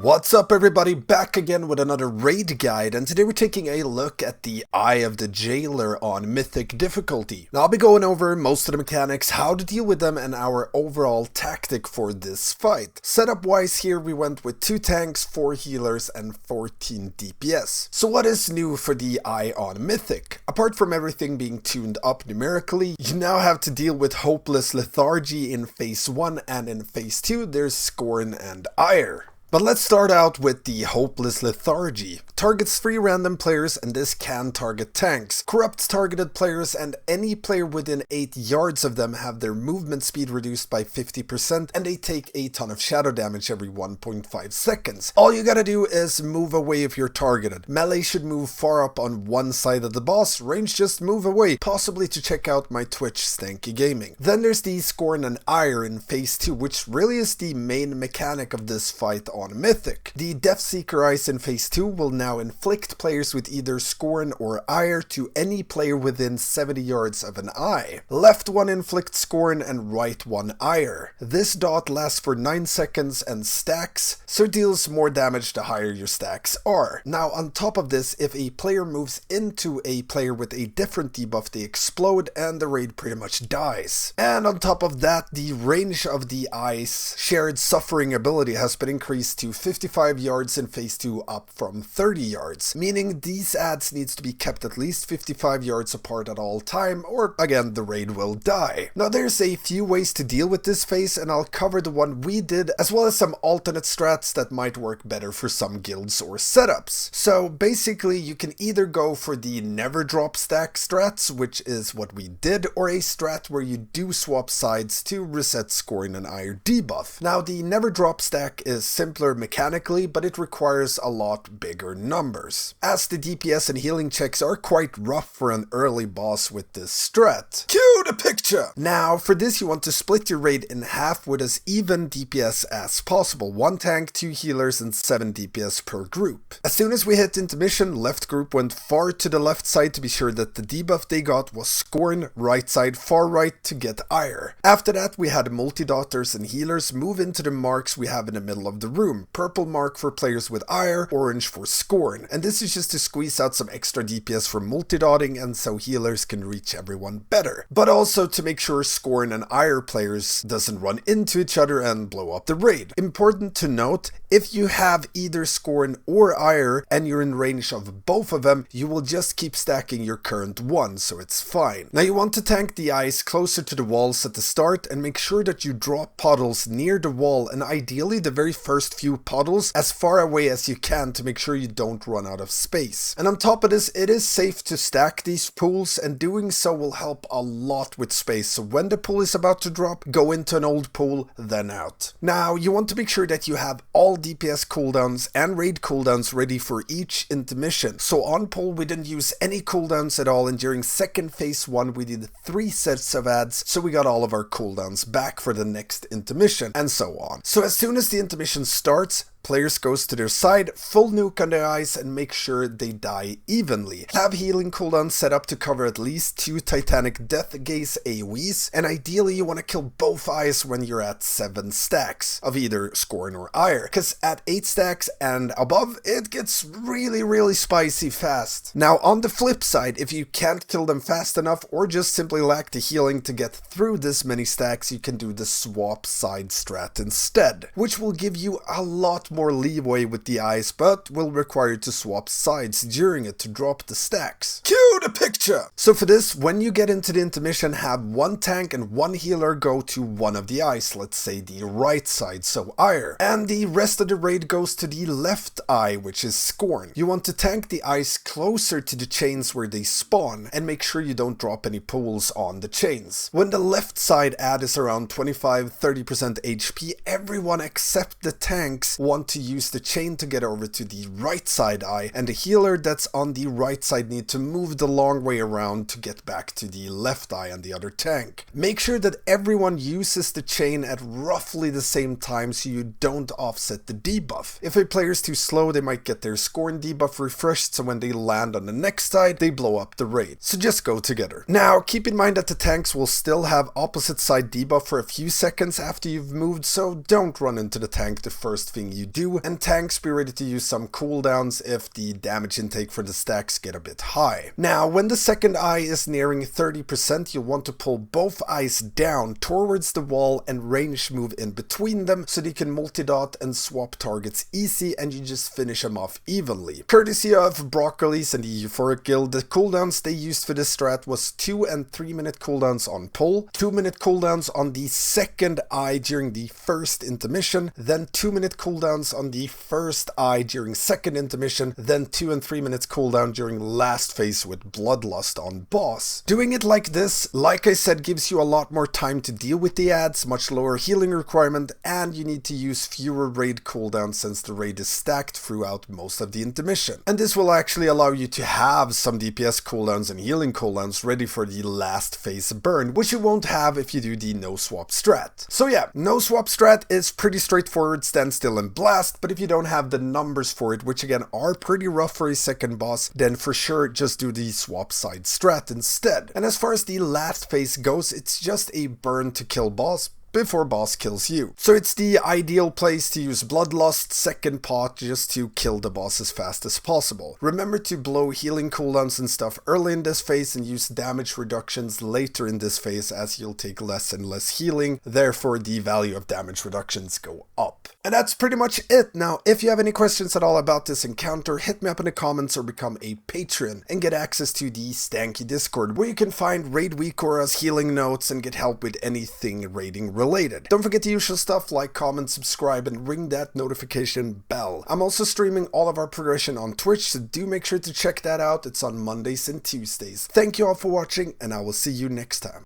What's up everybody, back again with another raid guide, and today we're taking a look at the Eye of the Jailer on Mythic difficulty. Now I'll be going over most of the mechanics, how to deal with them, and our overall tactic for this fight. Setup wise here we went with 2 tanks, 4 healers and 14 DPS. So what is new for the Eye on Mythic? Apart from everything being tuned up numerically, you now have to deal with hopeless lethargy in phase 1, and in phase 2 there's Scorn and Ire. But let's start out with the Hopeless Lethargy. Targets 3 random players, and this can target tanks. Corrupts targeted players, and any player within 8 yards of them have their movement speed reduced by 50%, and they take a ton of shadow damage every 1.5 seconds. All you gotta do is move away if you're targeted. Melee should move far up on one side of the boss, range just move away, possibly to check out my Twitch Stankie Gaming. Then there's the Scorn and Ire in phase 2, which really is the main mechanic of this fight on Mythic. The Deathseeker Eyes in phase 2 will now inflict players with either Scorn or Ire to any player within 70 yards of an eye. Left one inflicts Scorn and right one Ire. This dot lasts for 9 seconds and stacks, so deals more damage the higher your stacks are. Now on top of this, if a player moves into a player with a different debuff, they explode and the raid pretty much dies. And on top of that, the range of the Eye's shared suffering ability has been increased to 55 yards in phase 2 up from 30 yards, meaning these adds needs to be kept at least 55 yards apart at all time, or again the raid will die. Now there's a few ways to deal with this phase, and I'll cover the one we did as well as some alternate strats that might work better for some guilds or setups. So basically you can either go for the never drop stack strats, which is what we did, or a strat where you do swap sides to reset Scorn and Ire debuff. Now the never drop stack is simpler mechanically, but it requires a lot bigger numbers, as the DPS and healing checks are quite rough for an early boss with this strat. Cue the picture! Now for this you want to split your raid in half with as even DPS as possible, 1 tank, 2 healers and 7 DPS per group. As soon as we hit intermission, left group went far to the left side to be sure that the debuff they got was Scorn, right side far right to get Ire. After that we had multi-dotters and healers move into the marks we have in the middle of the room. Purple mark for players with Ire, orange for Scorn, and this is just to squeeze out some extra DPS from multi-dotting and so healers can reach everyone better, but also to make sure Scorn and Ire players doesn't run into each other and blow up the raid. Important to note, if you have either Scorn or Ire and you're in range of both of them, you will just keep stacking your current one, so it's fine. Now you want to tank the eyes closer to the walls at the start and make sure that you drop puddles near the wall, and ideally the very first few puddles as far away as you can to make sure you don't run out of space. And on top of this, it is safe to stack these pools, and doing so will help a lot with space, so when the pool is about to drop, go into an old pool, then out. Now you want to make sure that you have all DPS cooldowns and raid cooldowns ready for each intermission. So on pool we didn't use any cooldowns at all, and during second phase 1 we did 3 sets of adds, so we got all of our cooldowns back for the next intermission, and so on. So as soon as the intermission starts, players goes to their side, full nuke on their eyes, and make sure they die evenly. Have healing cooldowns set up to cover at least 2 Titanic Death Gaze AoEs, and ideally you want to kill both eyes when you're at 7 stacks of either Scorn or Ire, because at 8 stacks and above it gets really spicy fast. Now on the flip side, if you can't kill them fast enough or just simply lack the healing to get through this many stacks, you can do the swap side strat instead, which will give you a lot more leeway with the eyes, but will require you to swap sides during it to drop the stacks. Cue the picture! So for this, when you get into the intermission, have 1 tank and 1 healer go to one of the eyes, let's say the right side, so Ire, and the rest of the raid goes to the left eye, which is Scorn. You want to tank the eyes closer to the chains where they spawn, and make sure you don't drop any pools on the chains. When the left side add is around 25-30% HP, everyone except the tanks want to use the chain to get over to the right side eye, and the healer that's on the right side need to move the long way around to get back to the left eye and the other tank. Make sure that everyone uses the chain at roughly the same time so you don't offset the debuff. If a player's too slow, they might get their Scorn debuff refreshed, so when they land on the next side, they blow up the raid. So just go together. Now keep in mind that the tanks will still have opposite side debuff for a few seconds after you've moved, so don't run into the tank the first thing you do, and tanks be ready to use some cooldowns if the damage intake for the stacks get a bit high. Now, when the second eye is nearing 30%, you'll want to pull both eyes down towards the wall and range move in between them so that you can multi-dot and swap targets easy and you just finish them off evenly. Courtesy of Broccolis and the Euphoric guild, the cooldowns they used for this strat was 2 and 3 minute cooldowns on pull, 2 minute cooldowns on the second eye during the first intermission, then 2 minute cooldowns on the first eye during second intermission, then 2 and 3 minutes cooldown during last phase with Bloodlust on boss. Doing it like this, like I said, gives you a lot more time to deal with the ads, much lower healing requirement, and you need to use fewer raid cooldowns since the raid is stacked throughout most of the intermission. And this will actually allow you to have some DPS cooldowns and healing cooldowns ready for the last phase burn, which you won't have if you do the no swap strat. So yeah, no swap strat is pretty straightforward, stand still and blast, but if you don't have the numbers for it, which again are pretty rough for a second boss, then for sure just do the swap side strat instead. And as far as the last phase goes, it's just a burn to kill boss before boss kills you. So it's the ideal place to use Bloodlust second pot just to kill the boss as fast as possible. Remember to blow healing cooldowns and stuff early in this phase and use damage reductions later in this phase as you'll take less and less healing, therefore the value of damage reductions go up. And that's pretty much it. Now, if you have any questions at all about this encounter, hit me up in the comments or become a patron and get access to the Stankie Discord, where you can find raid weakauras, healing notes, and get help with anything raiding related. Don't forget the usual stuff like comment, subscribe, and ring that notification bell. I'm also streaming all of our progression on Twitch, so do make sure to check that out. It's on Mondays and Tuesdays. Thank you all for watching, and I will see you next time.